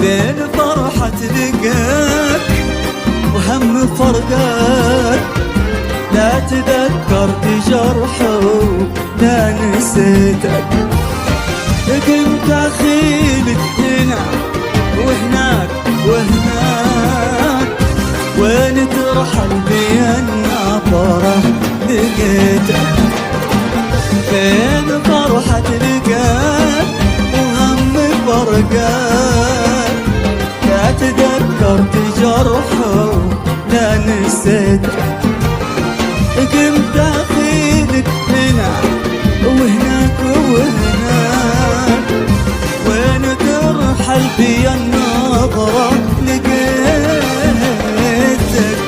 بين فرحة لقاك وهم فرقاك، لا تذكرت جرحه لا نسيتك. كنت أخيلك هنا وهناك وهناك، وين ترحل بي الناطرة لقيتك. بين فرحة لقاك وهم فرقاك، لا تذكرت جرحه لا نسيتك.